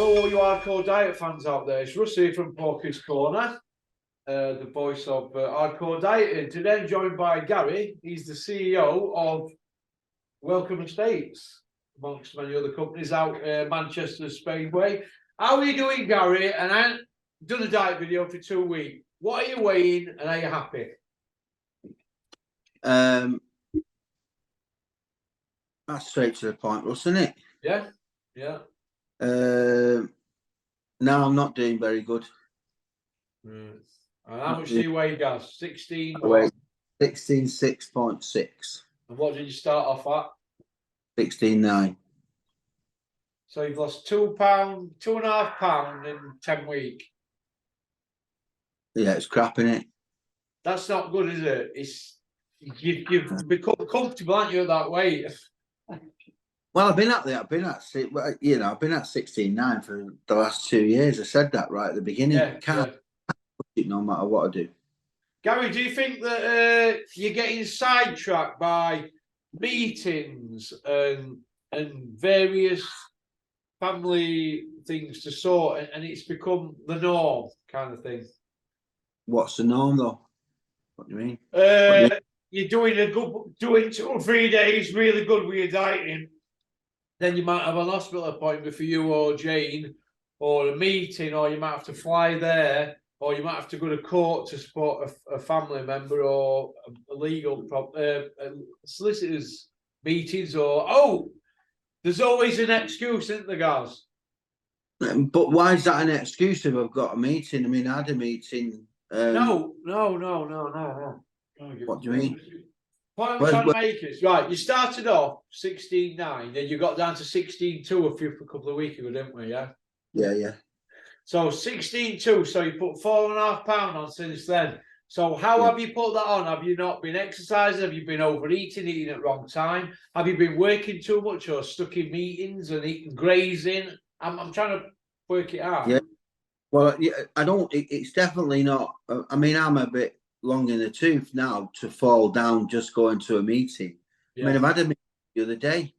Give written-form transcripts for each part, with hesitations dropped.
Hello, all you hardcore diet fans out there. It's Russ here from Porky's Corner, the voice of hardcore dieting. Today, I'm joined by Gary. He's the CEO of Welcome Estates, amongst many other companies out Manchester, Spain way. How are you doing, Gary? And I've done a diet video for 2 weeks. What are you weighing, and are you happy? That's straight to the point, Russ, isn't it? Yeah, yeah. No, I'm not doing very good. And how much do you weigh, Gaz? 16? 16.6.6. And what did you start off at? 16.9. So you've lost 2 pounds, 2.5 pounds in 10 weeks. Yeah, it's crap, innit? That's not good, is it? It's you've become comfortable, aren't you, at that weight? Well, I've been at 16.9 for the last 2 years. I said that right at the beginning. Yeah, Can't push it no matter what I do. Gary, do you think that you're getting sidetracked by meetings and various family things to sort, and it's become the norm kind of thing? What's the norm, though? What do you mean? You're doing 2 or 3 days really good with your dieting. Then you might have an hospital appointment for you or Jane, or a meeting, or you might have to fly there, or you might have to go to court to support a family member, or a legal solicitors meetings, or there's always an excuse, isn't there, guys? But why is that an excuse if I've got a meeting? I mean, I had a meeting. No. What do you mean? What I'm trying to make is, right, you started off 16.9, then you got down to 16.2 a couple of weeks ago, didn't we? Yeah. Yeah. So 16.2, so you put 4.5 pounds on since then. So how have you put that on? Have you not been exercising? Have you been overeating, eating at the wrong time? Have you been working too much or stuck in meetings and eating, grazing? I'm trying to work it out. Yeah. Well, I don't. It's definitely not. I mean, I'm a bit long in the tooth now to fall down just going to a meeting. Yeah. I mean, I've had a meeting the other day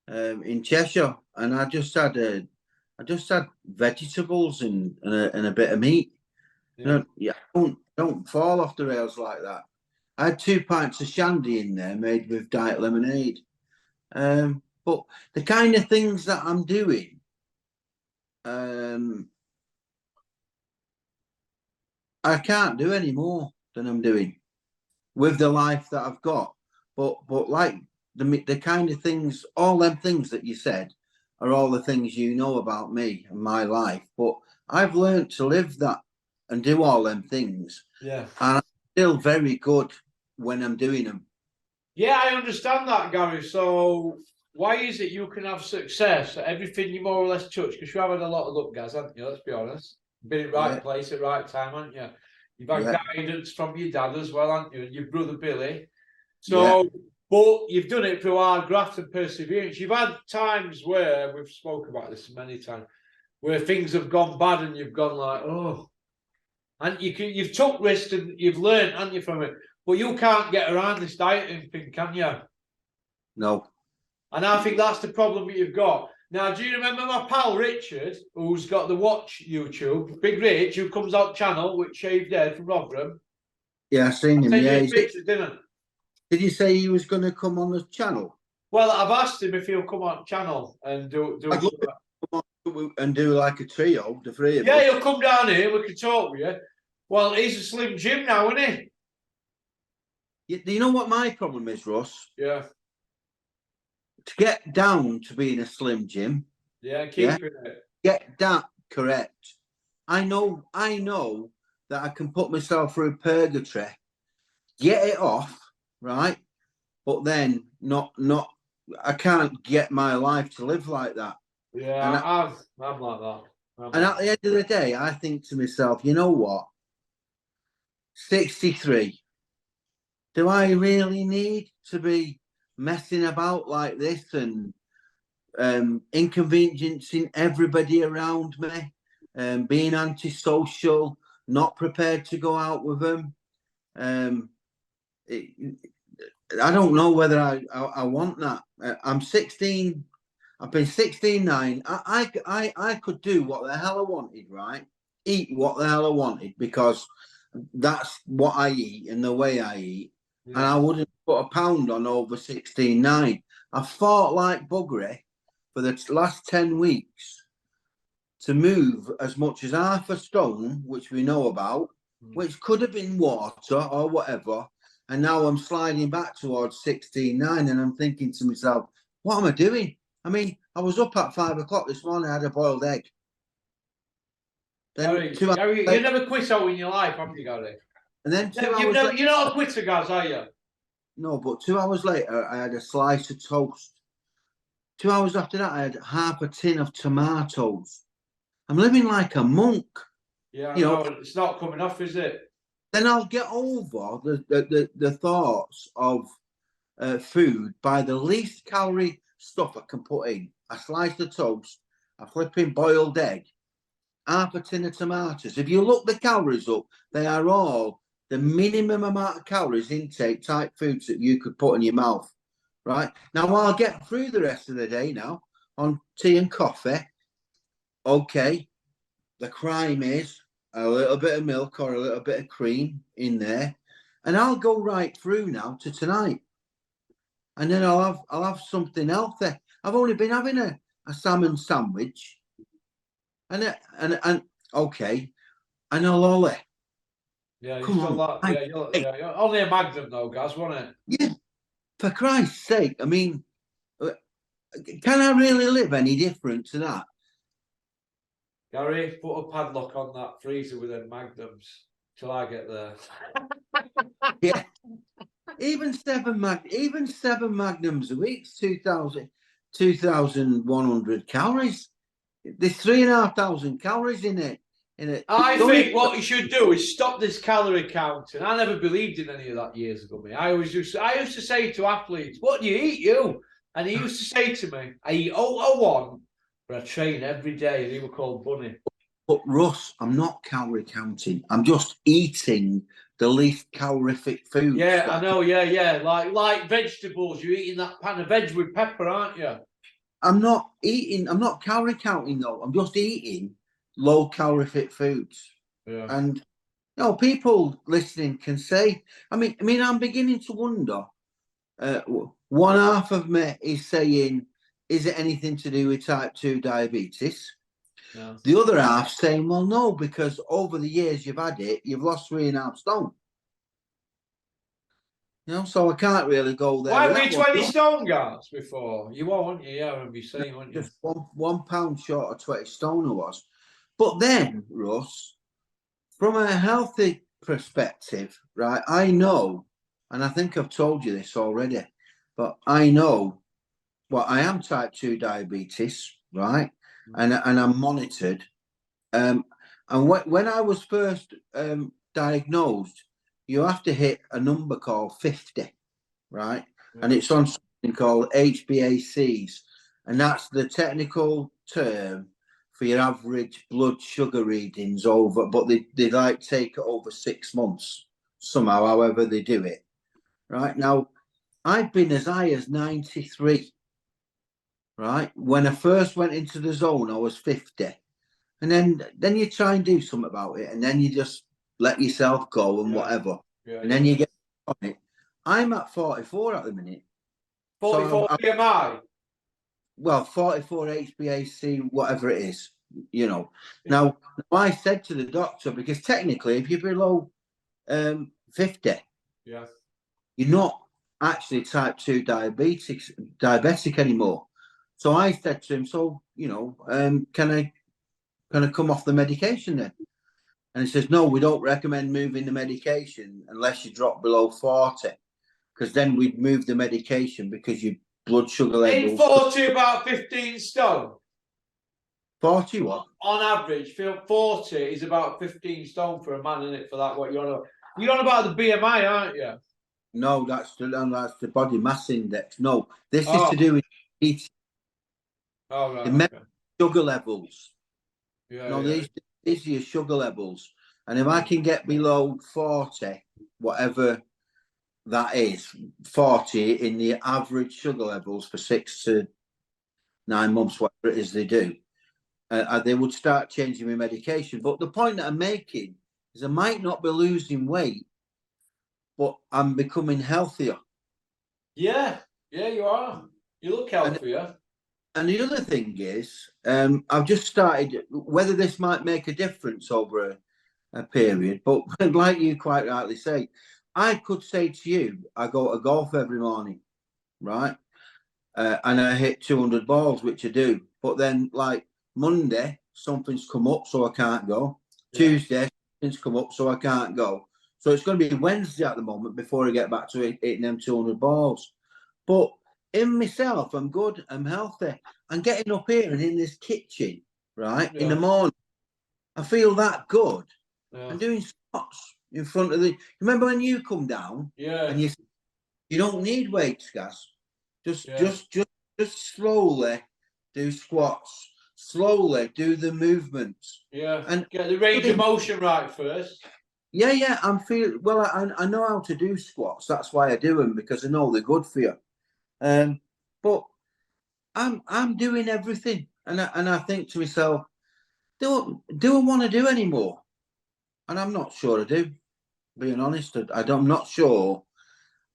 in Cheshire, and I just had vegetables and a bit of meat. Yeah. I don't fall off the rails like that. I had 2 pints of shandy in there made with diet lemonade. But the kind of things that I'm doing, I can't do any more than I'm doing with the life that I've got. But like the kind of things, all them things that you said are all the things you know about me and my life. But I've learned to live that and do all them things. Yeah. And I'm still very good when I'm doing them. Yeah, I understand that, Gary. So why is it you can have success at everything you more or less touch? Because you've had a lot of luck, guys, haven't you? Let's be honest. Been in the right place at the right time, haven't you? You've had guidance from your dad as well, haven't you? And your brother Billy. So, but you've done it through hard graft and perseverance. You've had times where, we've spoken about this many times, where things have gone bad and you've gone like, oh. And you've took risks and you've learned, haven't you, from it? But you can't get around this dieting thing, can you? No. And I think that's the problem that you've got. Now, do you remember my pal Richard, who's got the Watch YouTube? Big Rich, who comes out channel with shaved head from Rotherham? Yeah, I've seen him. Yeah, pictures, didn't I? Did you say he was going to come on the channel? Well, I've asked him if he'll come on channel and do and do like a trio, the three of us. Yeah, he'll come down here. We can talk with you. Well, he's a Slim Jim now, isn't he? Do you know what my problem is, Russ? Yeah. To get down to being a Slim Jim. Yeah, keep it. Get that correct. I know that I can put myself through purgatory, get it off, right? But then I can't get my life to live like that. Yeah, I'm like that. And at the end of the day, I think to myself, you know what? 63. Do I really need to be messing about like this and inconveniencing everybody around me, being antisocial, not prepared to go out with them? I don't know whether I want that. I'm 16. I've been 16.9. I could do what the hell I wanted, right? Eat what the hell I wanted because that's what I eat and the way I eat. Yeah. And I wouldn't put a pound on over 16.9. I fought like buggery for the last 10 weeks to move as much as half a stone, which we know about, which could have been water or whatever. And now I'm sliding back towards 16.9 and I'm thinking to myself, what am I doing? I mean, I was up at 5 o'clock this morning, I had a boiled egg. Then Gary, you never quit out in your life, have you, Gary? And then 2 hours later, you're not a quitter, guys, are you? no, but 2 hours later, I had a slice of toast. 2 hours after that, I had half a tin of tomatoes. I'm living like a monk. Yeah, you know, it's not coming off, is it? Then I'll get over the thoughts of food by the least calorie stuff I can put in. A slice of toast, a flipping boiled egg, half a tin of tomatoes. If you look the calories up, they are all the minimum amount of calories intake type foods that you could put in your mouth. Right now, I'll get through the rest of the day now on tea and coffee. Okay, the crime is a little bit of milk or a little bit of cream in there, and I'll go right through now to tonight, and then I'll have something healthy. I've only been having a salmon sandwich, and okay, and a lolly. Yeah, come on, you're only a Magnum though, guys, wasn't it? Yeah, for Christ's sake! I mean, can I really live any different to that? Gary, put a padlock on that freezer with them Magnums till I get there. Yeah, even seven Magnums a week, 2,100 calories. There's 3,500 calories in it. I think what you should do is stop this calorie counting. I never believed in any of that years ago. Me, I used to say to athletes, "What do you eat, you?" And he used to say to me, "I eat 001, but I train every day." And he was called Bunny. But Russ, I'm not calorie counting. I'm just eating the least calorific foods. Yeah, I know. Yeah. Like vegetables. You're eating that pan of veg with pepper, aren't you? I'm not calorie counting though. I'm just eating low calorific foods. Yeah. And people listening can say, I mean, I'm beginning to wonder. One half of me is saying, is it anything to do with type 2 diabetes? No. The other half saying, well, no, because over the years you've had it, you've lost 3.5 stone. So I can't really go there. Why were you 20 stone, guys, before? You won't, you? Yeah, I remember you saying, weren't you? Just one pound short of 20 stone I was. But then, Russ, from a healthy perspective, right, I know, and I think I've told you this already, but I know, I am type 2 diabetes, right? And I'm monitored. And when I was first diagnosed, you have to hit a number called 50, right? Yeah. And it's on something called HbA1cs, and that's the technical term for your average blood sugar readings over, but they like take it over 6 months somehow, however they do it. Right now, I've been as high as 93. Right, when I first went into the zone, I was 50, and then you try and do something about it, and then you just let yourself go and whatever, and then you get on it. I'm at 44 at the minute. 44 BMI. Well, 44 HbA1c, whatever it is, Now, I said to the doctor, because technically, if you're below 50, you're not actually type 2 diabetic anymore. So I said to him, can I come off the medication then? And he says, no, we don't recommend moving the medication unless you drop below 40, because then we'd move the medication because your blood sugar levels. In 40, about 15 stone. 40 what? On average, 40 is about 15 stone for a man, isn't it? For that, what you're on about the BMI, aren't you? No, that's the body mass index. No, this is to do with eating. Oh, right. Sugar levels. These are your sugar levels. And if I can get below 40, whatever that is, 40 in the average sugar levels for 6 to 9 months, whatever it is they do, they would start changing my medication. But the point that I'm making is I might not be losing weight, but I'm becoming healthier. Yeah, you are. You look healthier. And the other thing is, I've just started, whether this might make a difference over a period, but like you quite rightly say, I could say to you, I go to golf every morning, right? And I hit 200 balls, which I do. But then, like Monday, something's come up, so I can't go. Yeah. Tuesday, something's come up, so I can't go. So it's going to be Wednesday at the moment before I get back to hitting them 200 balls. But in myself, I'm good, I'm healthy. I'm getting up here and in this kitchen, right, in the morning, I feel that good. I'm doing squats in front of the. Remember when you come down? Yeah. And you don't need weights, Gaz. Just slowly do squats. Slowly do the movements. Yeah. And get the range of motion right first. Yeah. I'm feeling well. I know how to do squats. That's why I do them, because I know they're good for you. But I'm doing everything, and I think to myself, do I want to do any more? And I'm not sure I do. Being honest, I'm not sure.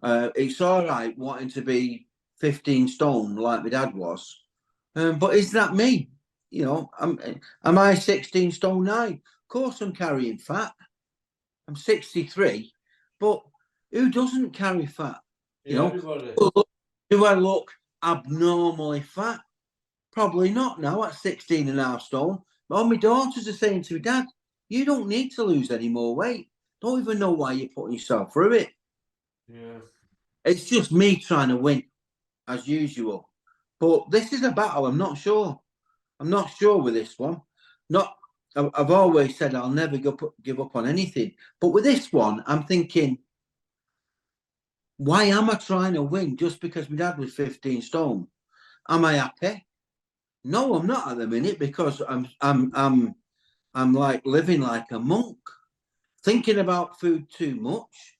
It's all right wanting to be 15 stone like my dad was, but is that me? You know, am I 16 stone 9? Of course, I'm carrying fat. I'm 63, but who doesn't carry fat? You know, everybody. Do I look abnormally fat? Probably not now at 16.5 stone. But all my daughters are saying to me, Dad, you don't need to lose any more weight. Don't even know why you're putting yourself through it. Yeah. It's just me trying to win, as usual. But this is a battle. I'm not sure. I'm not sure with this one. I've always said I'll never give up on anything. But with this one, I'm thinking, why am I trying to win just because my dad was 15 stone? Am I happy? No, I'm not at the minute, because I'm like living like a monk, thinking about food too much,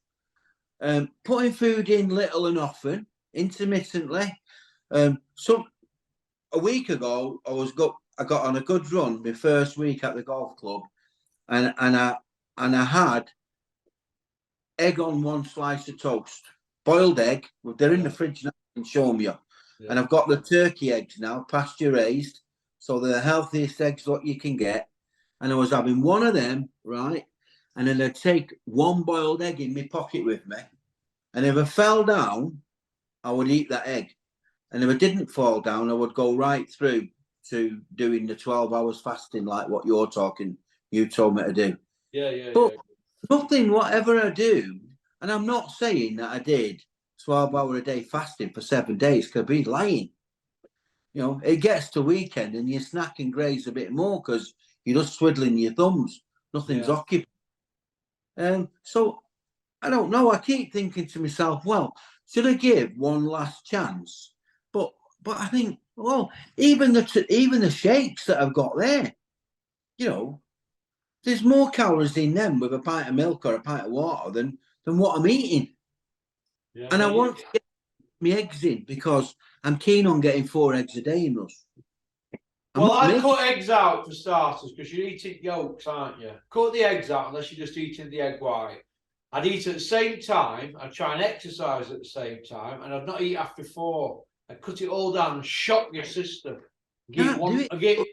putting food in little and often, intermittently. A week ago, I got on a good run my first week at the golf club, and I had egg on one slice of toast, boiled egg. They're in the fridge now. I can show them you. Yeah. And I've got the turkey eggs now, pasture raised, so they're the healthiest eggs that you can get. And I was having one of them, right? And then I'd take one boiled egg in my pocket with me. And if I fell down, I would eat that egg. And if I didn't fall down, I would go right through to doing the 12 hours fasting, like what you told me to do. Yeah. But nothing, whatever I do, and I'm not saying that I did 12 hour a day fasting for 7 days, could be lying. You know, it gets to weekend and you snack and graze a bit more because you're just twiddling your thumbs. Nothing's occupied. So I don't know. I keep thinking to myself, well, should I give one last chance? But I think, well, even the shakes that I've got there, you know, there's more calories in them with a pint of milk or a pint of water than what I'm eating. Yeah, and I want to get my eggs in because I'm keen on getting 4 eggs a day in those. Well, I'd cut eggs out for starters because you're eating yolks, aren't you? Cut the eggs out unless you're just eating the egg white. I'd eat at the same time. I'd try and exercise at the same time, and I'd not eat after 4. I'd cut it all down and shock your system. Can't do it.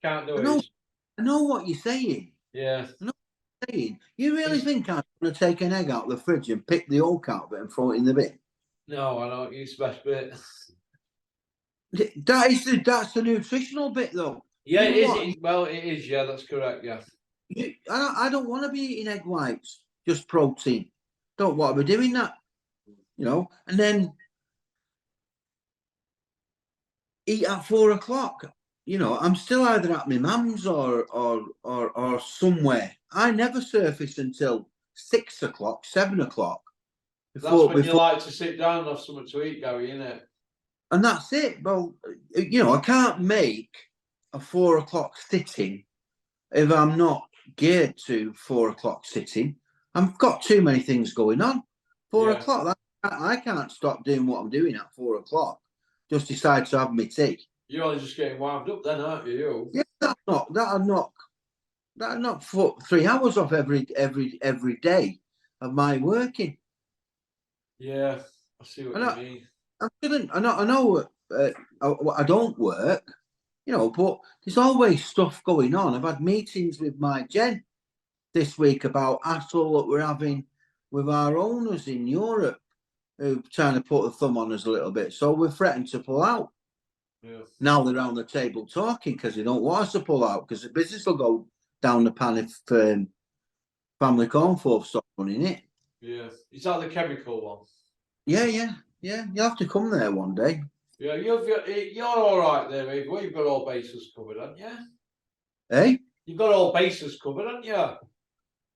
I know what you're saying. Yeah. I know what you're saying. You really think I'm going to take an egg out of the fridge and pick the yolk out of it and throw it in the bin? No, I don't use the best bit. That's the nutritional bit, though. Yeah, it is. Well, it is. Yeah, that's correct. Yeah. I don't want to be eating egg whites, just protein. Don't want to be doing that, you know. And then eat at 4 o'clock. You know, I'm still either at my mum's or somewhere. I never surface until 6 o'clock, 7 o'clock. That's when you like to sit down and have something to eat, Gary, isn't it? And that's it. Well, you know, I can't make a 4 o'clock sitting if I'm not geared to 4 o'clock sitting. I've got too many things going on. 4 o'clock, I can't stop doing what I'm doing at 4 o'clock. Just decide to have my tea. You're only just getting wound up then, aren't you? Yeah, that'd knock 3 hours off every day of my working. Yeah, I see what And you mean. I know I don't work, but there's always stuff going on. I've had meetings with my Jen this week about hassle that we're having with our owners in Europe who are trying to put a thumb on us a little bit. So we're threatened to pull out. Yeah. Now they're around the table talking because they don't want us to pull out because the business will go down the pan if Family Cornforth stop running it. Yeah. Is that the chemical one? Yeah. You'll have to come there one day. Yeah, you're all right there, Eve. Well, you've got all bases covered, haven't you? Eh? You've got all bases covered, haven't you?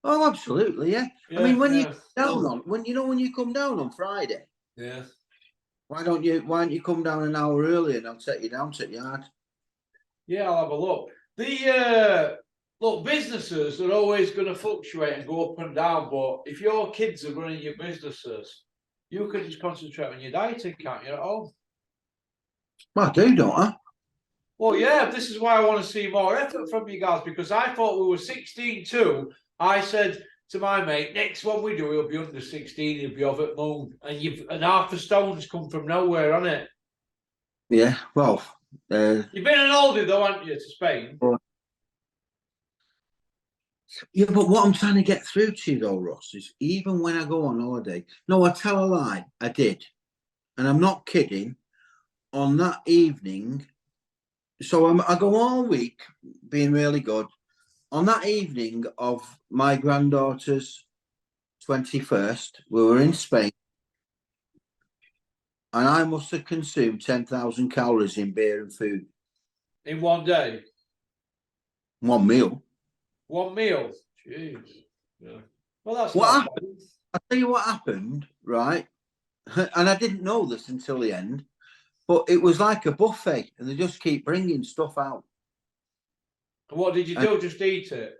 Oh, absolutely, yeah. Yeah, I mean, when yeah. when you come down on Friday, Yeah. why don't you come down an hour early and I'll take you down to the yard? Yeah, I'll have a look. Look, businesses are always going to fluctuate and go up and down, but if your kids are running your businesses, you can just concentrate on your dieting, can't you, at home? Well, I do, don't I? Well, yeah, this is why I want to see more effort from you guys, because I thought we were 16-2. I said to my mate, next one we do, he'll be under 16, he'll be off at Moon. And half the stones come from nowhere, on it. Yeah, well, You've been an oldie though, haven't you, to Spain? yeah, but what I'm trying to get through to you though, Ross, is even when I go on holiday, no, I tell a lie, I did. And I'm not kidding. On that evening, so I go all week being really good. On that evening of my granddaughter's 21st, we were in Spain, and I must have consumed 10,000 calories in beer and food. In one day? One meal. One meal? Jeez. Yeah. Well, that's What not happened? I'll tell you what happened, right? And I didn't know this until the end, but it was like a buffet, and they just keep bringing stuff out. What did you do? Just eat it?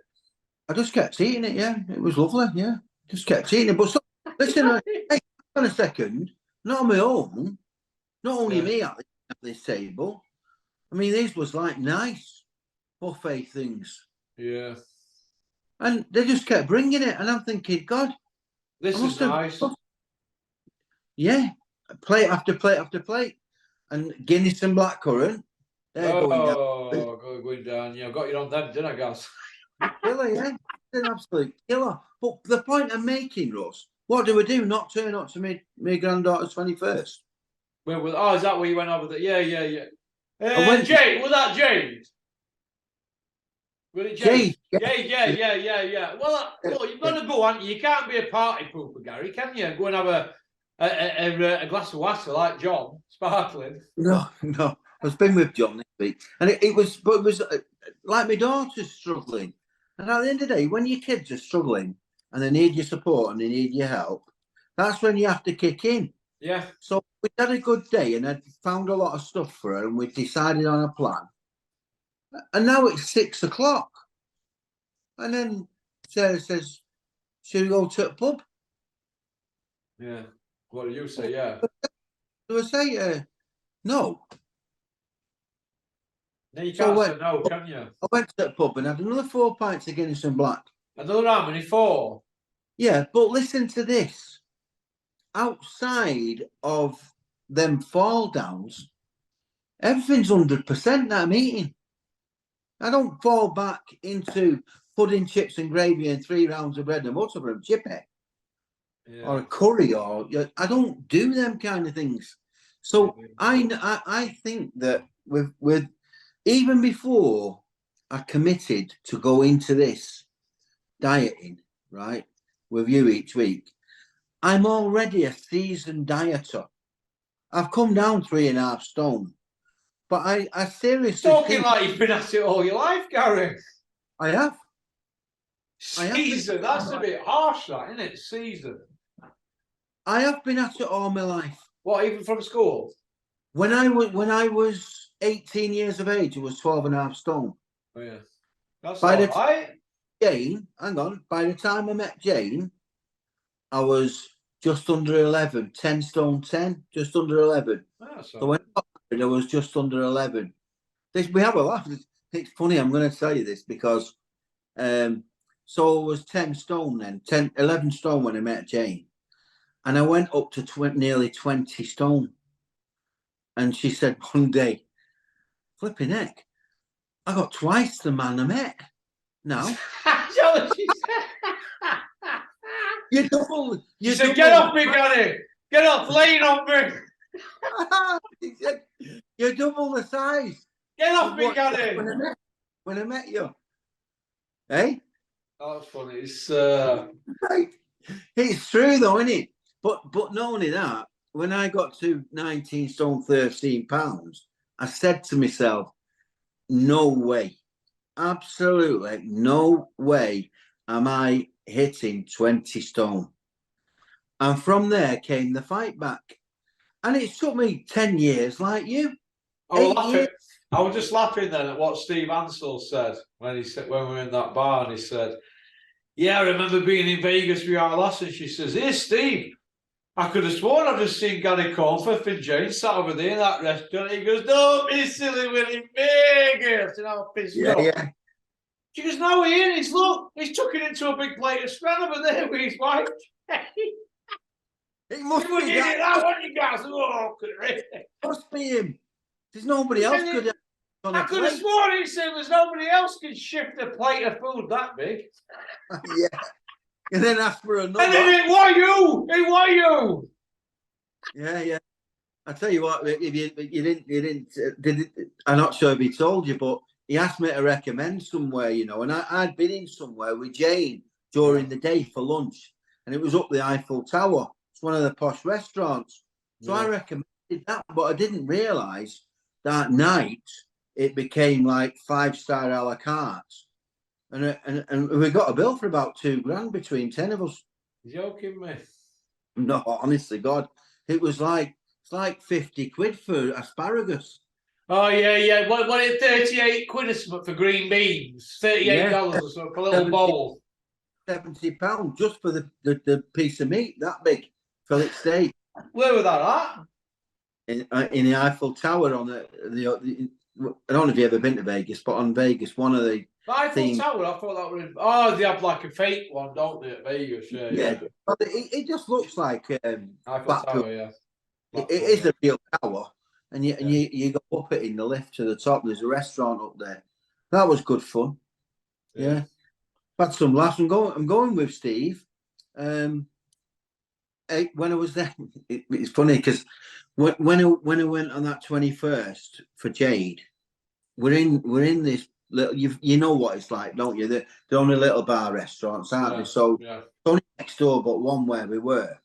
I just kept eating it, yeah. It was lovely, yeah. Just kept eating it. But listen, hey, on a second, not on my own, not only me at this table. I mean, these was like nice buffet things. Yeah. And they just kept bringing it, and I'm thinking, God, this is nice. Yeah, plate after plate after plate, and Guinness and blackcurrant. They're going down. Going down. Yeah, I got you on them, didn't I, guys? Killer, yeah, it's an absolute killer. But the point I'm making, Russ, what do we do? Not turn up to my granddaughter's 21st? Well, is that where you went over there? Yeah. I Jade, was that Jade? Really, Jade. Yeah. Well, look, you've got to go, haven't you? You can't be a party pooper, Gary, can you? Go and have a glass of water like John, sparkling. No. I've been with John this week, and it was like my daughter's struggling. And at the end of the day, when your kids are struggling and they need your support and they need your help, that's when you have to kick in. Yeah. So we had a good day, and I found a lot of stuff for her, and we decided on a plan. And now it's 6 o'clock, and then Sarah says, "Should we go to the pub?" Yeah. What do you say? Yeah. So I say, "No." No, you can't say no, can you? I went to the pub and had another 4 pints of Guinness and Black. Another how many? 4? Yeah, but listen to this. Outside of them fall downs, everything's 100% that I'm eating. I don't fall back into pudding, chips and gravy and 3 rounds of bread and butter from chippy or a curry, or I don't do them kind of things. So I think that with even before I committed to go into this dieting, right, with you each week, I'm already a seasoned dieter. I've come down 3.5 stone, but I seriously talking like you've been at it all your life, Gary. I have. Season, that's a bit harsh, that, isn't it? Season. I have been at it all my life. What, even from school? When I was 18 years of age, it was 12.5 stone. Oh yeah, that's by all right. Jane, hang on. By the time I met Jane, I was just under 11, 10 stone 10, just under 11. That's so when I was just under 11. we have a laugh. It's funny. I'm going to tell you this because, so I was 10 stone then, 11 stone when I met Jane, and I went up to nearly 20 stone. And she said one day, flipping heck, I got twice the man I met. Now you double. You said, "Get off me, Gary! Get off, laying on me! He said, you're double the size. Get off me, Gary!" When I met you, hey, Oh, that's funny. It's right. It's true though, isn't it? But not only that, when I got to 19 stone 13 pounds, I said to myself, no way, absolutely no way am I hitting 20 stone. And from there came the fight back. And it took me 10 years like you. I was just laughing then at what Steve Ansell said when we were in that bar, and he said, "Yeah, I remember being in Vegas with our lass," and she says, "Hey, Steve, I could have sworn I've just seen Gary Cornforth and Jane sat over there in that restaurant." He goes, "Don't be silly, we're in Vegas." And I'm pissed off. Yeah. She goes, "No, he is. Look, he's tucking into a big plate of scran over there with his wife." It must You were be getting that. that one, you guys. Oh, It must be him. There's nobody else could have on I a could have plate. sworn he said there's nobody else can shift a plate of food that big. Yeah. And then ask for another. And then it was you. It was you. Yeah. I tell you what, if you didn't, I'm not sure if he told you, but he asked me to recommend somewhere, you know, and I'd been in somewhere with Jane during the day for lunch, and it was up the Eiffel Tower. It's one of the posh restaurants. So I recommended that, but I didn't realise that night it became like 5-star a la carte. And we got a bill for about $2,000 between 10 of us. You're joking me? No, honestly, God, it was like, it's like 50 quid for asparagus. Oh, yeah. What it 38 quid or something for green beans? $38 or something for a little 70 bowl. £70 just for the piece of meat that big, fillet steak. Where was that at? In the Eiffel Tower on the I don't know if you've ever been to Vegas, but on Vegas, one of the Eiffel Tower, I thought that was. Oh, they have like a fake one, don't they, at Vegas? Yeah. But it just looks like Eiffel Tower, yeah. It is a real tower, and you go up it in the lift to the top. There's a restaurant up there. That was good fun. Yeah. Had some laughs. I'm going with Steve. When I was there, it's funny because when I went on that 21st for Jade, we're in this little. You know what it's like, don't you? They're only little bar restaurants, aren't they? So it's only next door, but one where we were,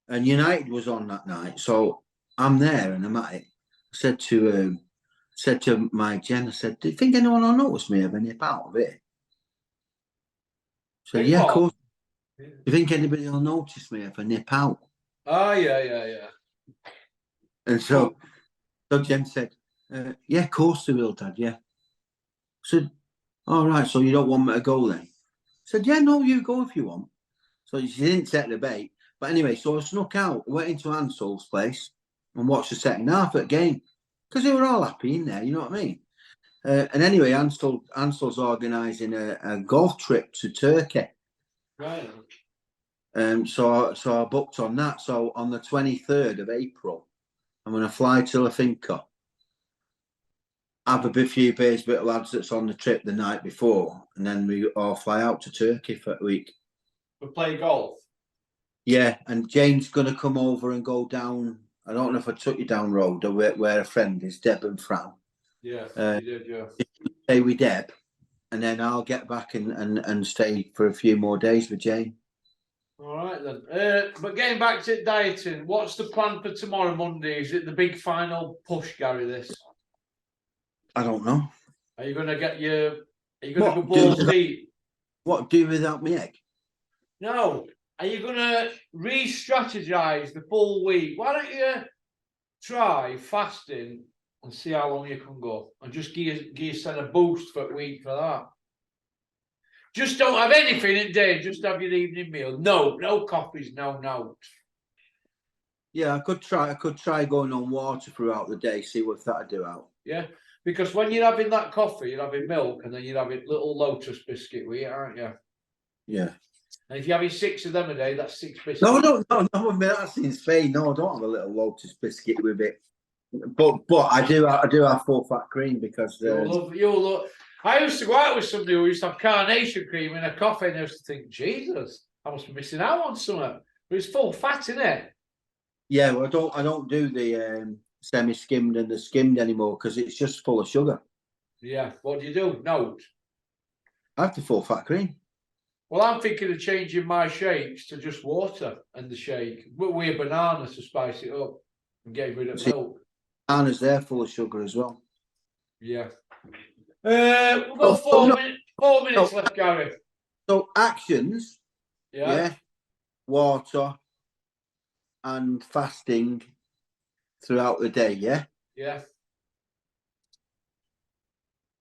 and United was on that night. So I'm there and I'm at it. I said to my Jen, I said, "Do you think anyone will notice me if I nip out of it?" So yeah, of course. Do you think anybody will notice me if I nip out? Oh, yeah. And so Jen said, "Yeah, of course they will, Dad. Yeah." I said, "All right, so you don't want me to go then?" I said, "Yeah, no, you go if you want." So she didn't take the bait. But anyway, so I snuck out, went into Ansel's place and watched the second half of the game because they were all happy in there. You know what I mean? And anyway, Ansel's organising a golf trip to Turkey. Right. So I booked on that. So on the 23rd of April, I'm going to fly to La Finca, have a few beers with the lads that's on the trip the night before, and then we all fly out to Turkey for a week. We play golf. Yeah, and Jane's going to come over and go down. I don't know if I took you down road or where a friend is, Deb and Fran. Yeah, you did, yeah. Stay with Deb, and then I'll get back and stay for a few more days with Jane. All right then. But getting back to dieting, what's the plan for tomorrow, Monday? Is it the big final push, Gary? This? I don't know. Are you going to get your? Are you going to go balls deep? What do without me egg? No. Are you going to re-strategize the full week? Why don't you try fasting and see how long you can go, and just give yourself a boost for a week for that? Just don't have anything in day. Just have your evening meal. No coffees. No. Yeah, I could try going on water throughout the day. See what that'd do out. Yeah, Because when you're having that coffee, you're having milk, and then you're having little Lotus biscuit with it, aren't you? Yeah. And if you're having 6 of them a day, that's 6 biscuits. No, I mean, that's in Spain. No, I don't have a little Lotus biscuit with it. But I do have full fat cream because You'll love. I used to go out with somebody who used to have carnation cream in a coffee, and I used to think, Jesus, I must be missing out on something. But it's full fat, isn't it? yeah, well, I don't do the semi-skimmed and the skimmed anymore because it's just full of sugar. Yeah. What do you do? No. I have the full fat cream. Well, I'm thinking of changing my shakes to just water and the shake, but with a banana to spice it up and get rid of milk. Bananas, they're full of sugar as well. Yeah. We've got 4 minutes left, Gary. So actions, Yeah. water and fasting throughout the day, yeah? Yeah.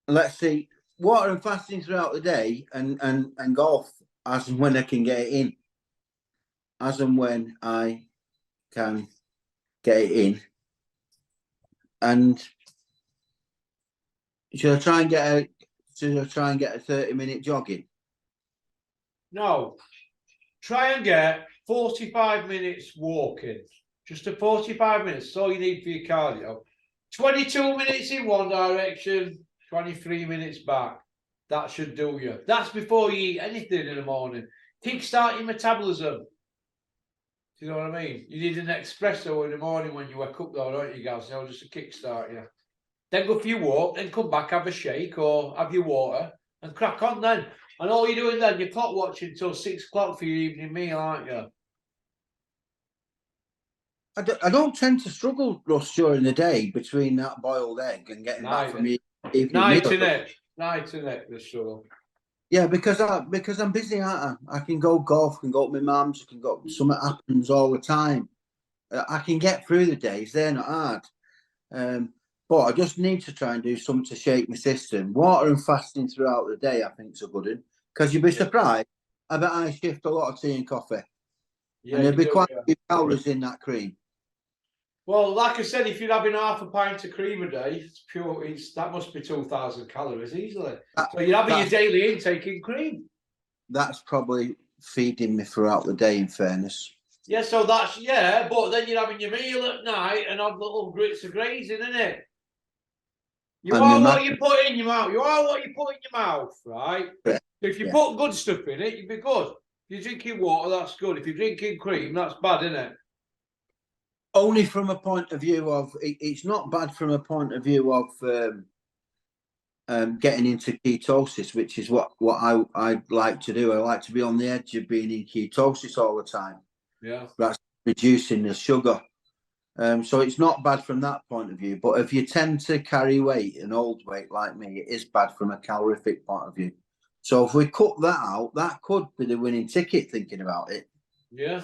Let's see, water and fasting throughout the day and golf as and when I can get it in. As and when I can get it in. And should I try and get a 30-minute jogging? No. Try and get 45 minutes walking. Just a 45 minutes. That's all you need for your cardio. 22 minutes in one direction, 23 minutes back. That should do you. That's before you eat anything in the morning. Kickstart your metabolism. Do you know what I mean? You need an espresso in the morning when you wake up, though, don't you, guys? No, just a kickstart you. Then go for your walk, then come back, have a shake or have your water and crack on then. And all you're doing then, you're clock watching until 6 o'clock for your evening meal, aren't you? I don't tend to struggle, Russ, during the day between that boiled egg and getting back from the evening Night, meal. innit, the struggle. Yeah, because I'm busy, aren't I? I can go golf, can go to my mum's, I can go. Something happens all the time. I can get through the days; they're not hard. But I just need to try and do something to shake my system. Water and fasting throughout the day, I think, is a good one because you'd be surprised. I bet I shift a lot of tea and coffee, and there'd be quite a few calories in that cream. Well, like I said, if you're having half a pint of cream a day, it's pure. That must be 2,000 calories easily. So you're having your daily intake in cream. That's probably feeding me throughout the day. In fairness. Yeah, so but then you're having your meal at night and have little grits of grazing, isn't it? You are what you put in your mouth. You are what you put in your mouth, right? Yeah. If you put good stuff in it, you'd be good. If you're drinking water, that's good. If you're drinking cream, that's bad, isn't it? Only from a point of view of it's not bad from a point of view of getting into ketosis, which is what I like to do. I like to be on the edge of being in ketosis all the time. Yeah, that's reducing the sugar. So it's not bad from that point of view. But if you tend to carry weight and old weight like me, it is bad from a calorific point of view. So if we cut that out, that could be the winning ticket. Thinking about it. Yeah.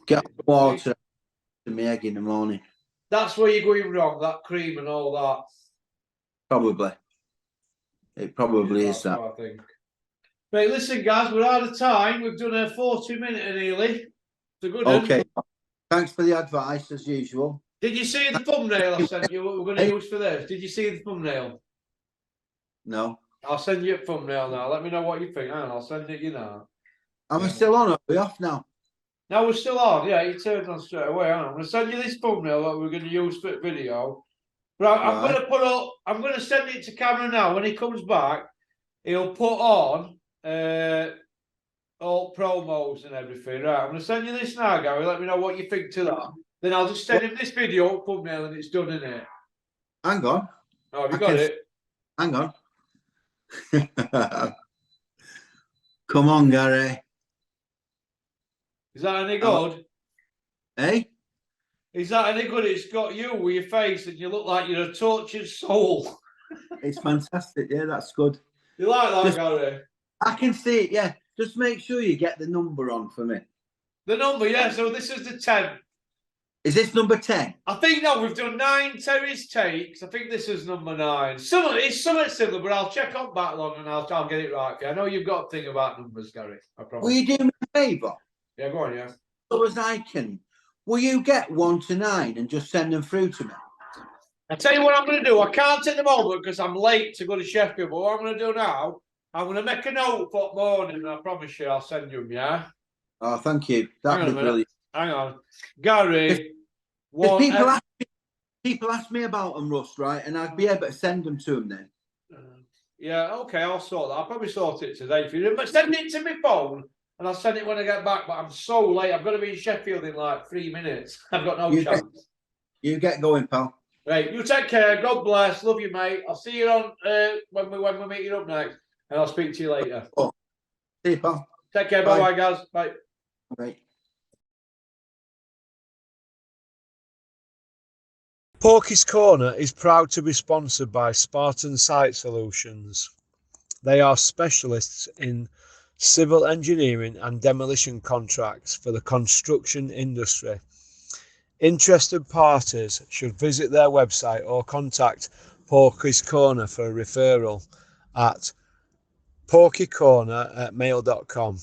Get water to my egg in the morning. That's where you're going wrong. That cream and all that. Probably. It probably is that. I think. Right, listen, guys, we're out of time. We've done a 40-minute nearly. It's a good one. Okay. Thanks for the advice, as usual. Did you see the thumbnail I sent you? What we're going to use for this? Did you see the thumbnail? No. I'll send you a thumbnail now. Let me know what you think. Hang on, I'll send it you now. Am I still on? Are we off now? No, we're still on. Yeah, you turned on straight away. Hang on. I'm going to send you this thumbnail that we're going to use for the video. Right, I'm going to put up. I'm going to send it to Cameron now. When he comes back, he'll put on all promos and everything. Right, I'm going to send you this now, Gary. Let me know what you think to that. Then I'll just send him this video thumbnail and it's done, isn't it? Hang on. Oh, have you got it? Hang on. Come on, Gary. Is that any good? Hey? Is that any good? It's got you with your face and you look like you're a tortured soul. It's fantastic. Yeah, that's good. You like that, Gary? I can see it, yeah. Just make sure you get the number on for me. The number, yeah. So this is the 10th. Is this number 10? I think, no, we've done 9 Terry's takes. I think this is number 9. It's somewhat similar, but I'll check on backlog and I'll get it right. I know you've got a thing about numbers, Gary. I promise. Will you do me a favour? Yeah, go on, yeah. So as I can. Will you get 1 to 9 and just send them through to me? I tell you what I'm going to do. I can't at the moment because I'm late to go to Sheffield. But what I'm going to do now, I'm going to make a note for morning, and I promise you, I'll send you them. Yeah. Oh, thank you. Hang That'd on a be minute. brilliant. Hang on, Gary. Because One. people ask me about them, Russ, right? And I'd be able to send them to them then. Yeah, okay, I'll sort that. I'll probably sort it today for you. But send it to my phone and I'll send it when I get back. But I'm so late. I've got to be in Sheffield in like 3 minutes. I've got no chance. You get going, pal. Right, you take care. God bless. Love you, mate. I'll see you on when we meet you up next, and I'll speak to you later. Oh, see you, pal. Take care. Bye. Bye, guys. Bye. Bye. Porky's Corner is proud to be sponsored by Spartan Site Solutions. They are specialists in civil engineering and demolition contracts for the construction industry. Interested parties should visit their website or contact Porky's Corner for a referral at porkycorner@mail.com.